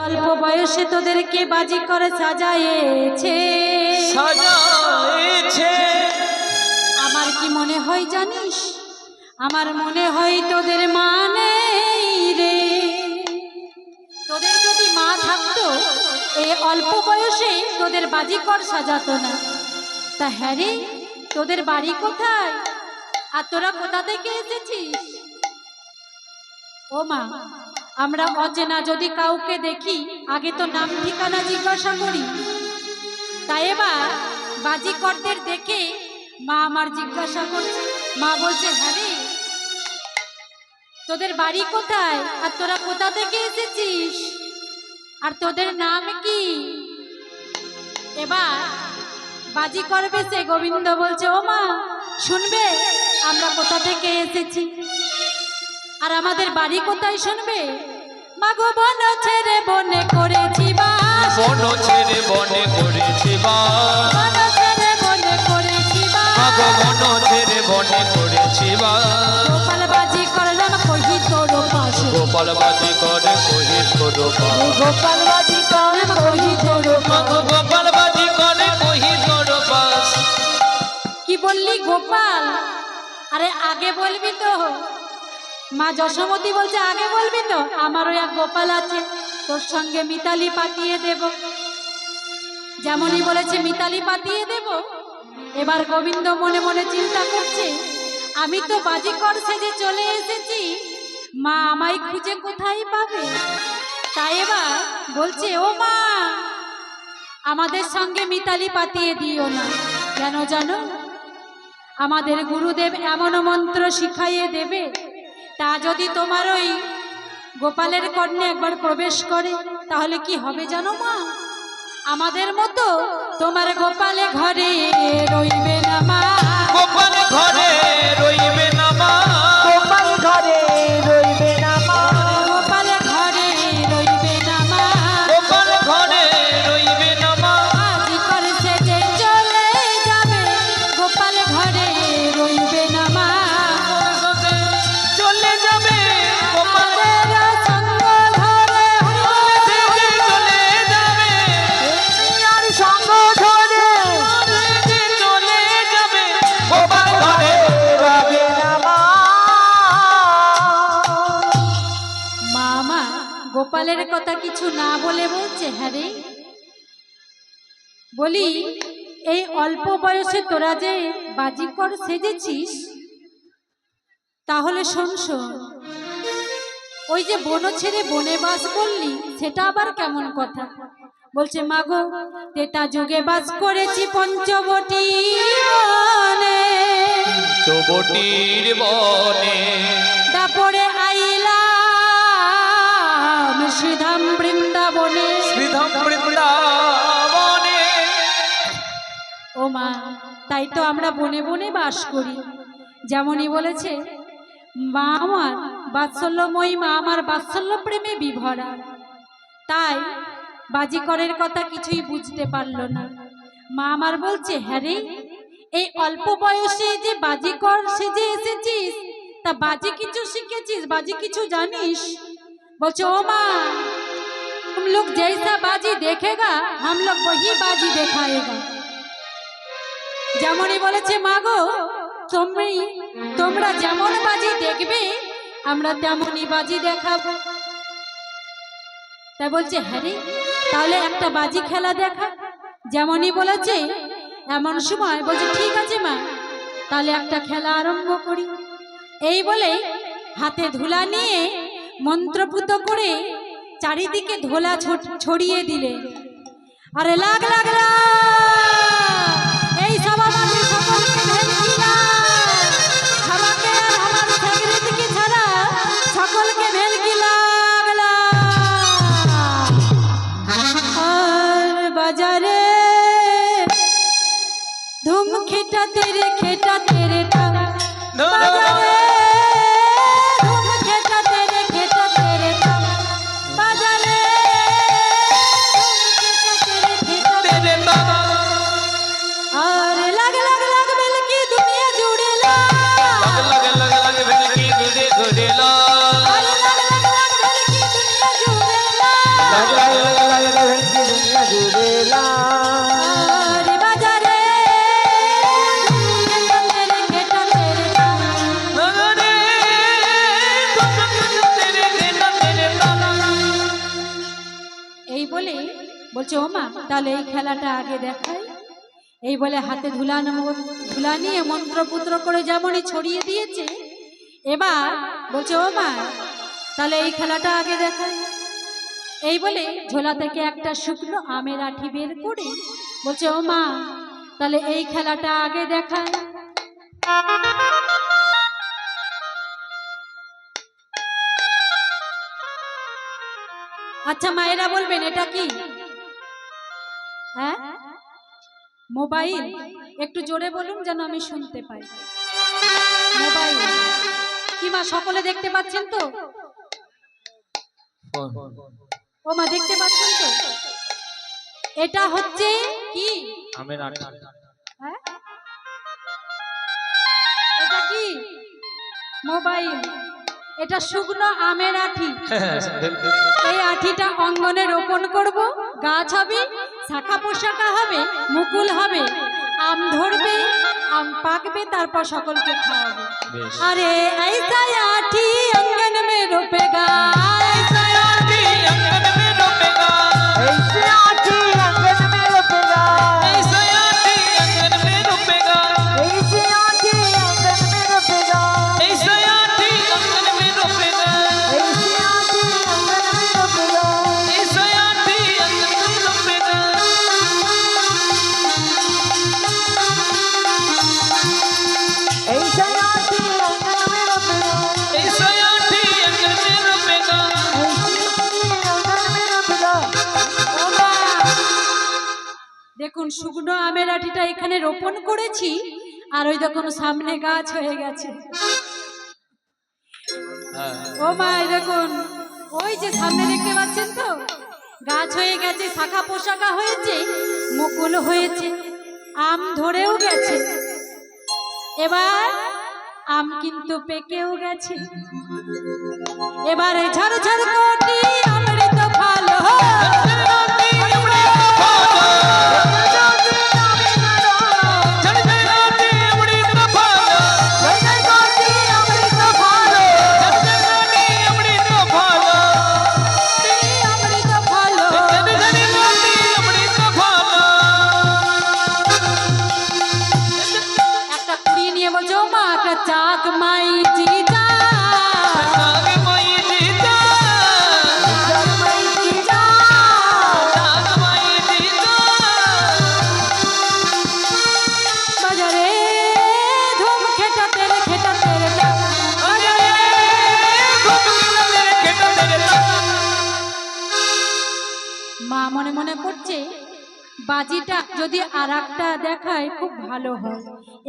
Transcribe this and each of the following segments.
অল্প বয়সে তোদেরকে বাজি করে সাজায়েছে। আমার কি মনে হয় জানিস, আমার মনে হয় তোদের মা নেই রে। তোদের যদি মা থাকতো এই অল্প বয়সে তোদের বাজিকর সাজাতো না। তা হ্যাঁ রে, তোদের বাড়ি কোথায় আর তোরা কোথা থেকে এসেছিস? ও মা, আমরা অচেনা যদি কাউকে দেখি আগে তো নাম ঠিকানা জিজ্ঞাসা করি। তাই এবার বাজিকরদের দেখে মা আমার জিজ্ঞাসা করছে। মা বলছে, হ্যাঁ রে, তোদের বাড়ি কোথায় আর তোরা কোথা থেকে এসেছিস আর তোদের নাম কি? এবার বাজি করবে সে গোবিন্দ বলছে, ও মা শুনবে আমরা কোথা থেকে এসেছি আর আমাদের বাড়ি কোথায় শুনবে? মা গো, বন ছেড়ে বনে করেছি বাস, বন ছেড়ে বনে করেছি বাস, বন ছেড়ে বনে করেছি বাস, আগো বন ছেড়ে বনে করেছি বাস। গোপাল বাজি করলাম কহি তোর পাশ, গোপাল বাজি করে কহি তোর পাস, গোপাল বাজি করলাম কহি তোর পাশ। আগো গোপাল বাজি করে কহি তোর পাস। কি বললি গোপাল? আরে আগে বলবি তো। মা যশোমতী বলছে, আগে বলবি তো, আমারও এক গোপাল আছে, তোর সঙ্গে মিতালি পাঠিয়ে দেব। যেমনই বলেছে মিতালি পাঠিয়ে দেব। এবার গোবিন্দ মনে মনে চিন্তা করছে, আমি তো বাজিকর সেজে চলে এসেছি, মা আমায় খুঁজে কোথায় পাবে? তাই এবার বলছে, ও মা আমাদের সঙ্গে মিতালি পাঠিয়ে দিও না। কেন জানো? আমাদের গুরুদেব এমন মন্ত্র শিখাইয়ে দেবে, তা যদি তোমার ওই গোপালের কর্ণে একবার প্রবেশ করে তাহলে কি হবে জানো মা? আমাদের মতো তোমার গোপালে ঘরে রইবে না মা, গোপাল ঘরে রইবে না মা, গোপাল ঘরে রইবে না মা, গোপালে ঘরে রইবে না মা, গোপাল ঘরে রইবে না মা। বাজি করে সেজে চলে যাবে, গোপাল ঘরে রইবে না মা। চলে যাবে গোপাল আমাদের সঙ্গ ধরে সেজে চলে যাবে, আর সঙ্গ ধরে সেজে চলে যাবে, গোপাল ঘরে রইবে না মা। মামা গোপালের কথা কিছু না বলে বলছে, হ্যাঁ রে, বলি এই অল্প বয়সে তোরা যে বাজিকর সেজেছিস, তাহলে শোন শোন, ওই যে বন ছেড়ে বনে বাস করলি সেটা আবার কেমন কথা? বলছে, মাগো তেতা যুগে বাস করেছি পঞ্চবটী বনে, চবটির বনে, তারপরে আইলাম শ্রীধাম বৃন্দাবনে। শ্রীধাম বৃন্দাবনে। ও মা, তাই তো আমরা বনে বনে বাস করি। যেমনই বলেছে, মা আমার বাৎসল্যময়ী, মা আমার বাৎসল্য প্রেমে বিভরা। তাই বাজিকরের কথা কিছুই বুঝতে পারলো না। মা আমার বলছে, হ্যাঁ রে, এই অল্প বয়সে যে বাজিকর সেজে এসেছিস, তা বাজি কিছু শিখেছিস, বাজি কিছু জানিস? বলছে, ও মা तुम लोग जैसा बाजी देखेगा हम लोग वही बाजी दिखाएगा। যেমনই বলেছে, মাগো তোমরা যেমন বাজি দেখবে আমরা তেমনই বাজি দেখাবো। তাই বলছে, হ্যাঁ রে, তাহলে একটা বাজি খেলা দেখা। যেমনই বলেছে এমন সময় বলছে, ঠিক আছে মা, তাহলে একটা খেলা আরম্ভ করি। এই বলে হাতে ধুলা নিয়ে মন্ত্রপুত করে চারিদিকে ধোলা ছড়িয়ে দিলে। আরে লাগ লাগ এই সভাবাদী সকলকে ভেলকিলা, আমাকে আর আমার সেক্রেটারিকে ছাড়া সকলকে ভেলকি লাগলা। আর বাজারে ধুম খেটা তেরে তাম, বাজারে ধুম খেটা তেরে তাম, বাজারে ধুম খেটা তেরে তেরে তাম, দুনিয়া জুড়ে আরে বাজারে তেরে ঘেটা তেরে তালা। নগরে তেরে ঘেটা তেরে তালা। এই বলে বলছে ও মা তাহলে এই খেলাটা আগে দেখাই। এই বলে হাতে ধুলা নিয়ে মন্ত্রপুত্র করে যেমনই ছড়িয়ে দিয়েছে, এবার বলছে ও মা তাহলে এই খেলাটা আগে দেখাই। এই বলে ঝোলা থেকে একটা শুকনো আমের আঠি বের করে বলছে ও মা তাহলে এই খেলাটা আগে দেখায়। আচ্ছা মায়েরা বলবেন এটা কি? হ্যাঁ মোবাইল? একটু জোরে বলুন যেন আমি শুনতে পাই। মোবাইল কি মা সকলে দেখতে পাচ্ছেন তো? ও মা দেখতে পাচ্ছেন তো? এটা হচ্ছে কি? আমের আঠি। হ্যাঁ এটা কি? মোবাইল। এটা শুকনো আমের আঠি। এই আঠিটা অঙ্গনে রোপণ করব, গাছ হবে, শাখা পোশাকা হবে, মুকুল হবে, আম ধরবে, আম পাকবে, তারপর সকলকে খাওয়াবে। বেশ। अरे ऐसा आठी अंगन में रोपेगा, ऐसा आठी अंगन में रोपेगा, ऐसे आठी अंगन में रोपेगा, ऐसा आठी अंगन में रोपेगा, ऐसे आठी अंगन में रोपेगा, ऐसा आठी अंगन में रोपेगा, ऐसे आठी अंगन में रोपेगा, ऐसा आठी अंगन में रोपेगा। ऐसे आठी अंगन में रोपेगा, ऐसा आठी अंगन में रोपेगा। দেখুন শুকনো আমের আঠিটা এখানে রোপণ করেছি, আর ওই দেখুন সামনে গাছ হয়ে গেছে। ও মা এই দেখুন ওই যে সামনে দেখতে পাচ্ছেন তো, গাছ হয়ে গেছে, শাখা পোশাকা হয়েছে, মুকুল হয়েছে, আম ধরেও গেছে। এবার আম কিন্তু পেকেও গেছে। এবারে ঝরঝর কোটি অমৃত ফল অমৃত ফল। একটা কুড়ি নিয়ে বলছো মা একটা চাক মাই জিজা, বাজারে ধুম খেটা তেরে মা মনে মনে করছে বাজিটা যদি আর একটা দেখায় খুব ভালো হয়।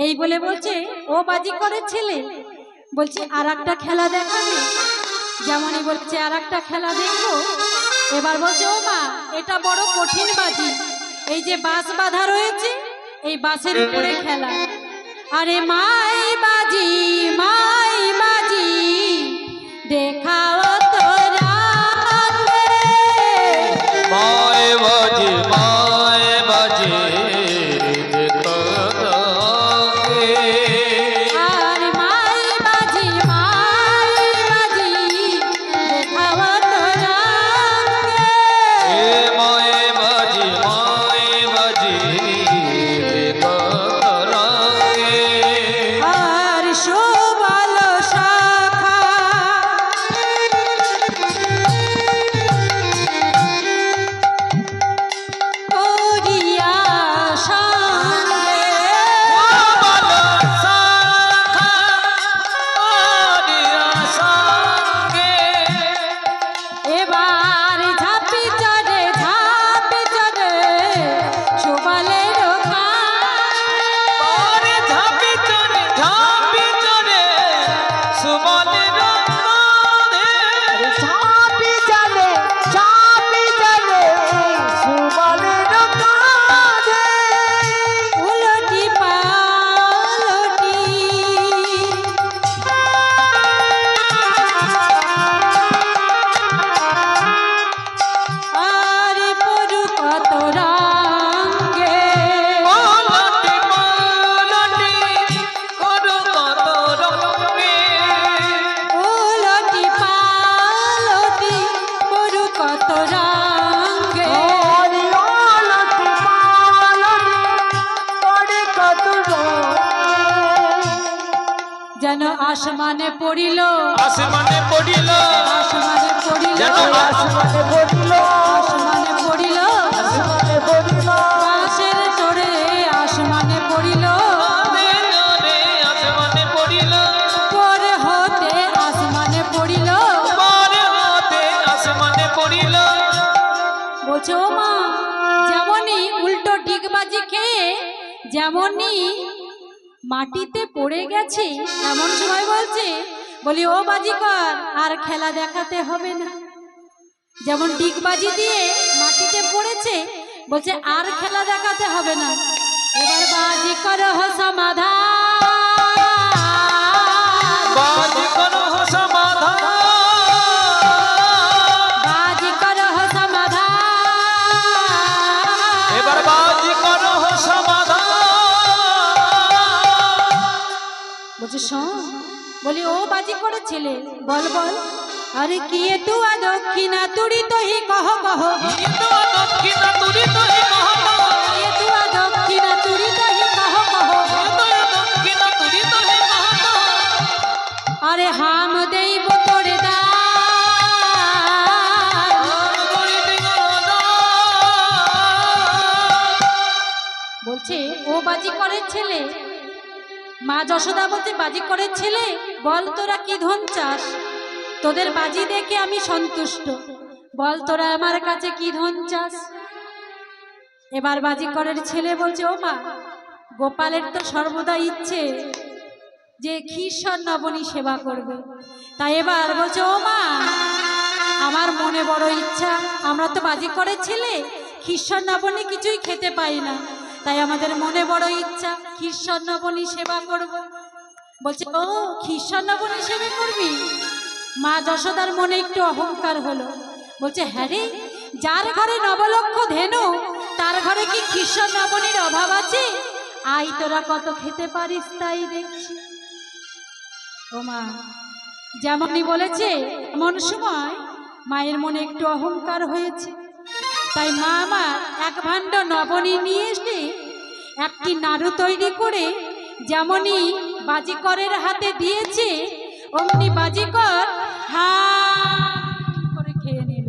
এই বলে বলছে ও বাজি করে ছেলে, বলছে আর একটা খেলা দেখাবে। যেমনই বলছে আর একটা খেলা দেখবো, এবার বলছে ও মা এটা বড় কঠিন বাজি, এই যে বাঁশ বাঁধা রয়েছে এই বাঁশের উপরে খেলা। আরে মাই বাজি দেখাও তোরা माय बाजे देखो दोगे। আর মাই বাজি দেখাও তোরা ए माय बाजे देखो दोगे। আর শোভালো শাখা আসমানে পড়িল, আসমানে পড়িল আসমানে পড়িল, যেন আসমানে পড়িল, আসমানে পড়িল, আসমানে পড়িল, বাঁশের চড়ে আসমানে পড়িল, রে আসমানে পড়িল, পরে হতে আসমানে পড়িল। পরে হতে আসমানে পড়িল। বলছে ও মা, যেমনই উল্টো ডিগবাজি খেয়ে যেমনই মাটিতে পড়ে গেছে, এমন সময় বলছে, বলি ও বাজিকর আর খেলা দেখাতে হবে না। যেমন ডিগবাজি দিয়ে মাটিতে পড়েছে, বলছে আর খেলা দেখাতে হবে না, এবার বাজি করো সমাধান, বাজি করো সমাধান, বাজি করো সমাধান। এবার বাজি করো সমাধান। বলছে শোন, বলি ও বাজি করে ছেলে, বল বল। আরে কিয়ে তুয়া দক্ষিণা তুড়ি তহি কহ কহ, কিন্তু দক্ষিণা তুরি তহি কহ কহ, কিয়ে তুয়া দক্ষিণা তুড়ি তহি কহ কহ। দক্ষিণা তুরি তহি কহ কহ। আরে হাম দেইব তোরে দান, বলছে ও বাজি করে ছেলে। মা যশোদা বলছে বাজি করে ছেলে, বল তোরা কি ধন চাস, তোদের বাজি দেখে আমি সন্তুষ্ট, বল তোরা আমার কাছে কি ধন চাস। এবার বাজি করের ছেলে বলছে ও মা, গোপালের তো সর্বদা ইচ্ছে যে ক্ষীরসর নবনী সেবা করবে, তাই এবার বলছে ও মা, আমার মনে বড় ইচ্ছা, আমরা তো বাজি করে ছেলে ক্ষীরসর নবনী কিছুই খেতে পাই না, তাই আমাদের মনে বড় ইচ্ছা ক্ষীরসর নবনী সেবা করব। বলছে ও ক্ষীরসর নবনী সেবা করবি। মা যশোদার মনে একটু অহংকার হলো, বলছে হ্যাঁ রে, যার ঘরে নবলক্ষ ধেনু তার ঘরে কি ক্ষীরসর নবনীর অভাব আছে, আই তোরা কত খেতে পারিস তাই দেখছি। ও মা যেমনই বলেছে এমন সময় মায়ের মনে একটু অহংকার হয়েছে, তাই মা আমার এক ভাণ্ড নবনী নিয়ে এসে একটি নাড়ু তৈরি করে যেমনই বাজিকরের হাতে দিয়েছে, অমনি বাজিকর হা করে খেয়ে নিল।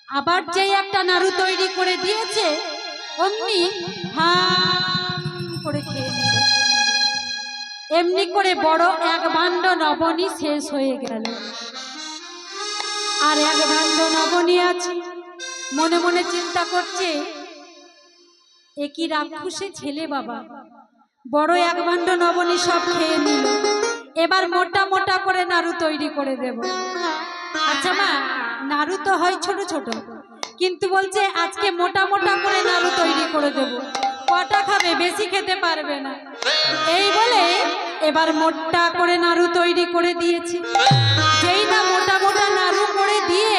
আবার যেই একটা নাড়ু তৈরি করে দিয়েছে, অমনি হা করে খেয়ে নিল। এমনি করে বড় এক ভাণ্ড নবনী শেষ হয়ে গেল, আর এক ভাণ্ড নবনী আছে। মনে মনে চিন্তা করছে, এ কি রাক্ষসে ছেলে বাবা, বড় এক ভাণ্ড নবনী সব খেয়ে নিল, এবার মোটা মোটা করে নাড়ু তৈরি করে দেব। আচ্ছা মা, নাড়ু তো হয় ছোট ছোট, কিন্তু বলছে আজকে মোটা মোটা করে নাড়ু তৈরি করে দেব, কটা খাবে, বেশি খেতে পারবে না। এই বলে এবার মোটা করে নাড়ু তৈরি করে দিয়েছি। যেই না মোটা মোটা নাড়ু করে দিয়ে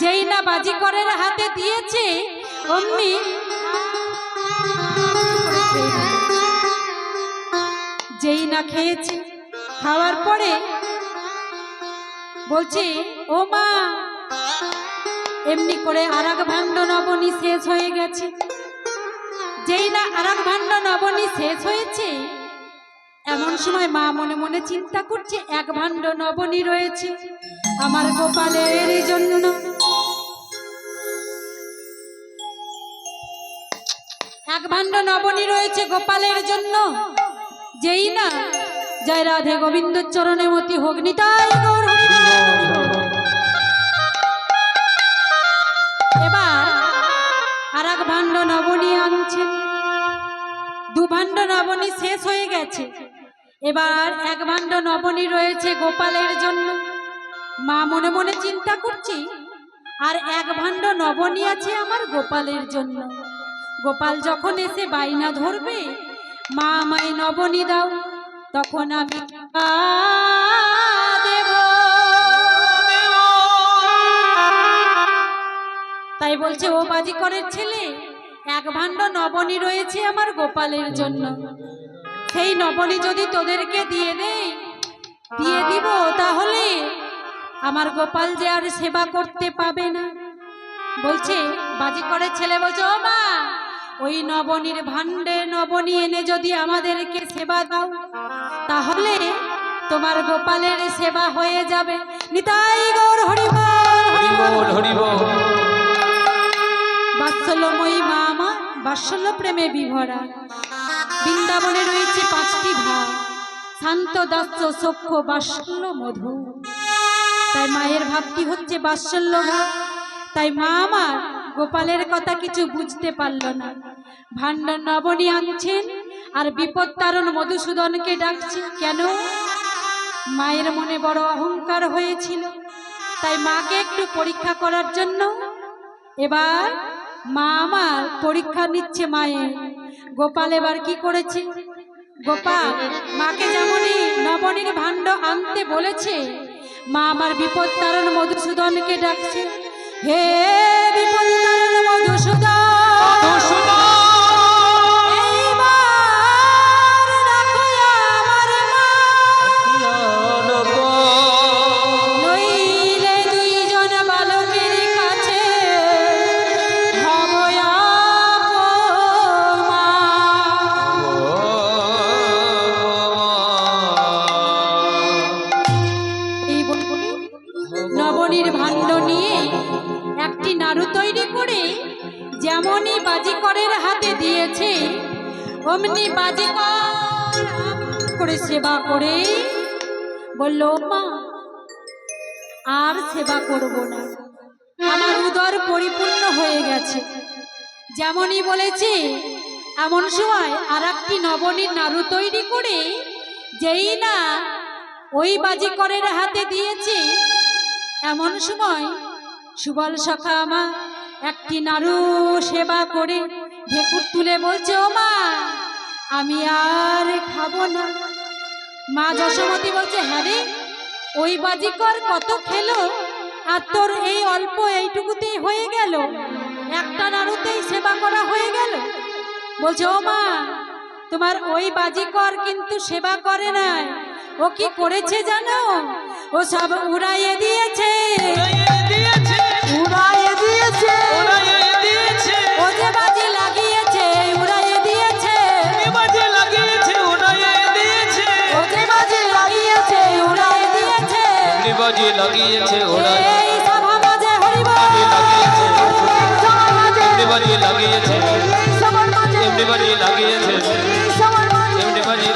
যেই না বাজিকরের হাতে দিয়েছে, অমনি যেই না খেয়েছে, খাওয়ার পরে বলছে ও মা, এমনি করে আর এক ভাণ্ড নবনী শেষ হয়ে গেছে। যেই না আর এক ভাণ্ড নবনী শেষ হয়েছে, এমন সময় মা মনে মনে চিন্তা করছে, এক ভাণ্ড নবনী রয়েছে আমার গোপালের জন্য, এক ভাণ্ড নবনী রয়েছে গোপালের জন্য। যেই না জয় রাধে গোবিন্দ চরণে মতি হোক নিতাই গৌর হরি বল। এবার আর এক ভাণ্ড নবনী আনছেন, দু ভাণ্ড নবনী শেষ হয়ে গেছে, এবার এক ভাণ্ড নবনী রয়েছে গোপালের জন্য। মা মনে মনে চিন্তা করছি, আর এক ভাণ্ড নবনী আছে আমার গোপালের জন্য। গোপাল যখন এসে বাইনা ধরবে, মা আমায় নবনী দাও, তখন আমি দেব। তাই বলছে ও বাজিকরের ছেলে, এক ভাণ্ড নবনী রয়েছে আমার গোপালের জন্য, সেই নবনী যদি তোদেরকে দিয়ে দিব, তাহলে আমার গোপাল যে আর সেবা করতে পাবে না। বলছে বাজিকরের ছেলে, বলছে ও মা, ওই নবনীর ভাণ্ডে নবনী এনে যদি আমাদেরকে সেবা দাও, তাহলে তোমার গোপালের সেবা হয়ে যাবে। নিতাই গৌর হরি বল। হরি বল হরি বল। বাৎসল্যময়ী মা আমার বাৎসল্য প্রেমে বিভরা। বৃন্দাবনে রয়েছে 5টি ভাব, শান্ত দাস্য সখ্য বাৎসল্য মধু। তাই মায়ের ভাবটি হচ্ছে বাৎসল্য ভাব। তাই মা আমার গোপালের কথা কিছু বুঝতে পারল না। ভাণ্ড নবনী আনছেন আর বিপদ তারণ মধুসূদনকে ডাকছে। কেন? মায়ের মনে বড় অহংকার হয়েছিল, তাই মাকে একটু পরীক্ষা করার জন্য এবার মা আমার পরীক্ষা নিচ্ছে মায়ের। গোপাল এবার কি করেছে? গোপাল মাকে যেমনই নবনীর ভাণ্ড আনতে বলেছে, মা আমার বিপদ তারণ মধুসূদনকে ডাকছে। হে বিপদ তারণ মধুসূদন, এইবার রাখো আমার মা, নইলে দুইজন বালকের কাছে হব অপমান। এই বলে নবনীর ভাণ্ড নিয়ে একটি নাড়ু তৈরি করে যেমনই বাজিকরের হাতে দিয়েছে, অমনি বাজিকর করে সেবা করে বলল, মা আর সেবা করব না, আমার উদর পরিপূর্ণ হয়ে গেছে। যেমনই বলেছে এমন সময় আর একটি নবনীর নাড়ু তৈরি করে যেই না ওই বাজিকরের হাতে দিয়েছে, এমন সময় সুবল সখা আমার একটি নাড়ু সেবা করে ঢেকুর তুলে বলছে, ও মা আমি আর খাবো না। মা যশোমতী বলছে, হ্যাঁ রে, ওই বাজিকর কত খেলো আর তোর এই অল্প এইটুকুতেই হয়ে গেল, একটা নাড়ুতেই সেবা করা হয়ে গেল। বলছে, ও মা তোমার ওই বাজিকর কিন্তু সেবা করে নাই, ও কি করেছে জানো? ও সব উড়াইয়ে দিয়েছে, উড়াইয়ে দিয়েছে, ও যে বাজি লাগিয়েছে উড়াইয়ে দিয়েছে, ও যে বাজি লাগিয়েছে উড়াইয়ে দিয়েছে। বাজি লাগিয়েছে ওরা, এই সভা মাঝে হরি বল। সবার মাঝে, এমনি বাজি লাগিয়েছে, সবার মাঝে, এমনি বাজি লাগিয়েছে, সবার মাঝে। এমনি বাজি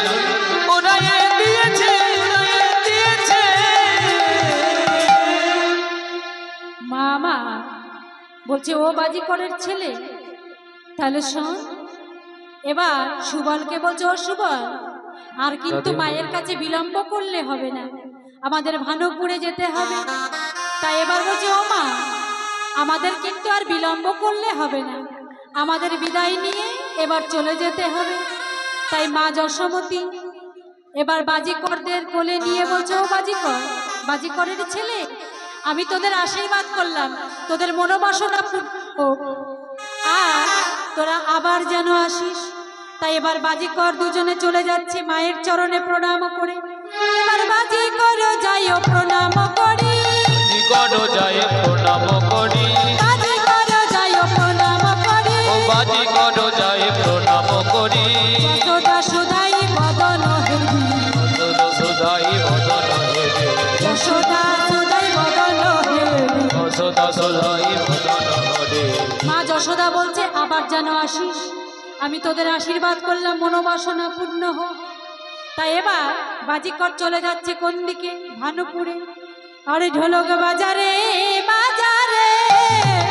ওরাই দিয়েছে, ওরাই দিয়েছে। মামা বলছে, ও বাজিকরের ছেলে? তাহলে শোন, এবার সুবলকে বলছে, ও সুবল আর কিন্তু মায়ের কাছে বিলম্ব করলে হবে না, আমাদের ভানুপুরে যেতে হবে। তাই এবার বলছে, ও মা আমাদের কিন্তু আর বিলম্ব করলে হবে না, আমাদের বিদায় নিয়ে এবার চলে যেতে হবে। তাই মা যশোমতী এবার বাজিকরদের কোলে নিয়ে বলছে, ও বাজিকর, বাজিকরের ছেলে, আমি তোদের আশীর্বাদ করলাম, তোদের মনোবাসনা হোক আর তোরা আবার যেন আসিস। তাই এবার বাজিকর দুজনে চলে যাচ্ছে মায়ের চরণে প্রণাম করে। এবার বাজিকর যাইও প্রণাম করি, বাজি যায় প্রণাম করি, বাজিকর যাইও প্রণাম করি, ও বাজি যায় প্রণাম করি। যশোদা সুধাই বদন হেরি, সুধাই বদন হেরে, যশোদা সুধাই বদন হেরি। যশোদা সুধাই বদন হেরে। মা যশোদা বলছে, আবার যেন আসিস, আমি তোদের আশীর্বাদ করলাম, মনোবাসনা পূর্ণ হোক। তাই এবার বাজিকর চলে যাচ্ছে কোন দিকে? ভানুপুরে। আরে ঢোলক বাজারে বাজারে,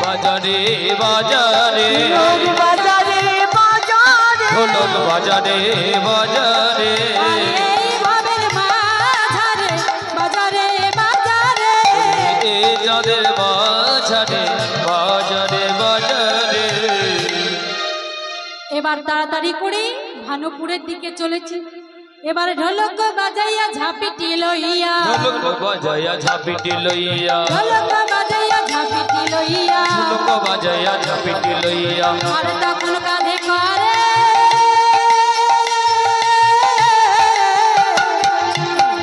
বাজারে বাজারে, ঢোল বাজারে বাজারে, ঢোলক বাজারে বাজারে, আরে এই ভাবের মাঝারে বাজারে বাজারে। এ যাদের বাজারে বাজারে বাজারে। এবার তাড়াতাড়ি করে ভানুপুরের দিকে চলেছে। এবার ঢোলক বাজাইয়া ঝাঁপিটি লইয়া, ঢোলক বাজায়া ঝাপিটি লইয়া, ঢোলক বাজাইয়া ঝাঁপিটি লইয়া, ঢোলক বাজায়া ঝাপিটি লইয়া, আর তখন কাঁধে করে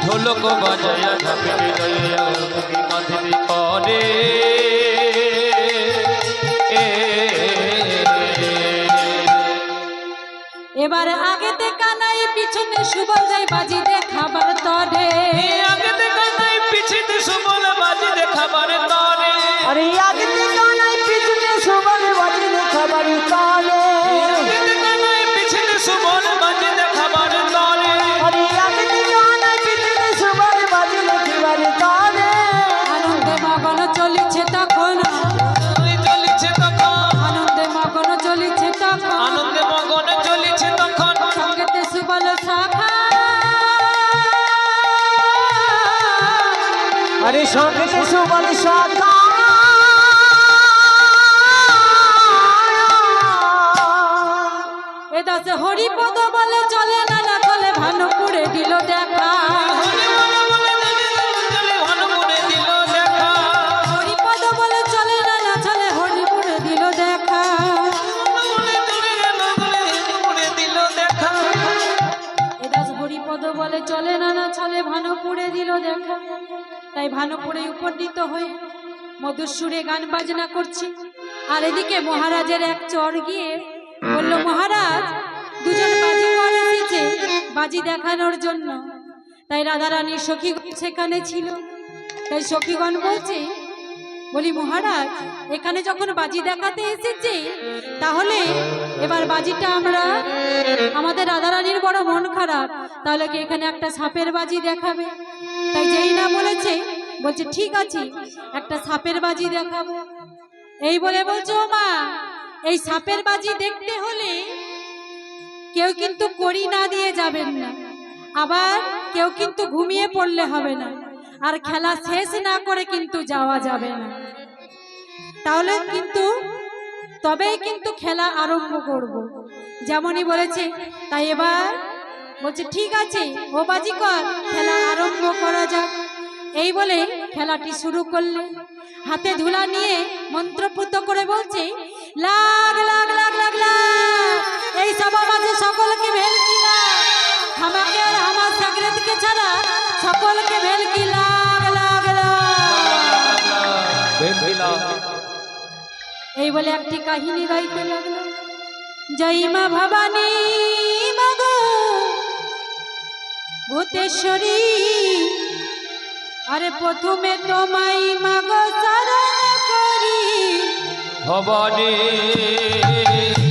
ঢোলক বাজায়া ঝাপিটি লইয়া, কাঁধে করে পিছনে সুবল যাই বাজি দেখাবার তরে আগে দেখা নাই পিছিতে সুবল বাজি দেখাবার তরে আরে আগে দেখা নাই পিছনে সুবল বাজি দেখাবার তরে আগে দেখা নাই পিছিতে সুবল বাজি দেখাবার তরে আরে আগে দেখা নাই পিছনে সুবল বাজি দেখাবার তরে আনন্দে মগন চলিছে তখন চলিছে তখন আনন্দে মগন চলিছে তখন আনন্দে মগন চলিছে তখন সঙ্গেতে সুবল শাখা আরে সঙ্গে সুবল শাখা এ দাসে হরিপদ বলে চলে না না চলে ভানুপুরে দিল দেখা হরিপদ বলে চলে না না চলে হরিপুরে দিল দেখা এ দাস হরিপদ বলে চলে না না চলে ভানুপুরে দিল দেখা তাই ভানুপুরে উপনীত হয়ে মধুর সুরে গান বাজনা করছি আর এদিকে মহারাজের এক চর গিয়ে বলল মহারাজ দুজন বাজি করে এসেছে বাজি দেখানোর জন্য তাই রাধারানীর সখীগণ সেখানে ছিল তাই সখীগণ বলছে বলি মহারাজ এখানে যখন বাজি দেখাতে এসেছে তাহলে এবার বাজিটা আমরা আমাদের রাধারানীর বড় মন খারাপ তাহলে কি এখানে একটা সাপের বাজি দেখাবে তাই যেই না বলেছে বলছে ঠিক আছে একটা সাপের বাজি দেখাবো এই বলে বলছে ও মা এই সাপের বাজি দেখতে হলে কেউ কিন্তু কড়ি না দিয়ে যাবেন না আবার কেউ কিন্তু ঘুমিয়ে পড়লে হবে না আর খেলা শেষ না করে কিন্তু যাওয়া যাবে না তাহলে কিন্তু তবেই কিন্তু খেলা আরম্ভ করব যেমনই বলেছে তাই এবার বলছে ঠিক আছে ও বাজি কর খেলা আরম্ভ করা যাক এই বলে খেলাটি শুরু করলে হাতে ধুলা নিয়ে মন্ত্রপুত করে বলছে লাগ লাগ লাগ লাগ লাগ এই সভা মাঝে সকলকে ভেলকি লাগ আমাকে আর আমার সাগরেতকে ছাড়া সকলকে ভেলকি লাগ লাগ লাগ এই বলে একটি কাহিনী গাইতে লাগলো জয় মা ভবানী মাগো ভূতেশ্বরী আরে প্রথমে তোমায় মাগো শরণ করি ভবানী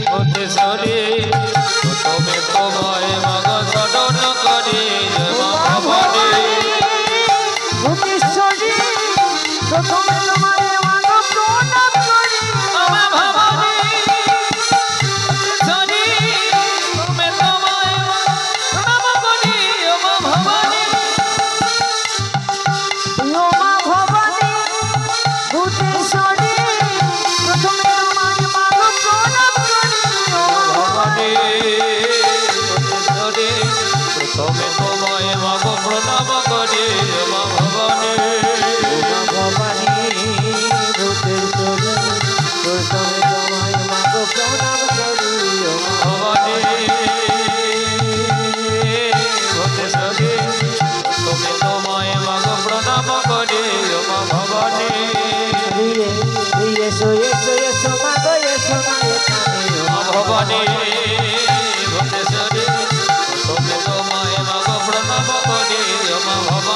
ভূতেশ্বরী প্রথমে তোমায় মগ শরণ করি ভবানী ভূতেশ্বরী প্রথমে তোমায় মানো প্রণাম করি আমা ভবানী ভূতেশ্বরী প্রথমে তোমায় প্রণাম করি আমা ভবানী ও মা ভবানী ভূতেশ্বরী প্রথমে তোমায় মানো প্রণাম করি ভবানী ভূতেশ্বরী প্রথমে তোমায় মগ প্রণাম করি আমা ভবানী ভবানী ভূতেশ্বরী প্রথমে তোমায় মানো প্রণাম করি ভবানী ভূতেশ্বরী তুমি তোমায় মাগ প্রণাম করি মা ভবানী ধীরে ধীরে সোয়ে সোয়ে সমাগো এসো না এখানে মা ভবানী ভূতেশ্বরী তুমি তোমায় মাগ প্রণাম করি মা ভবানী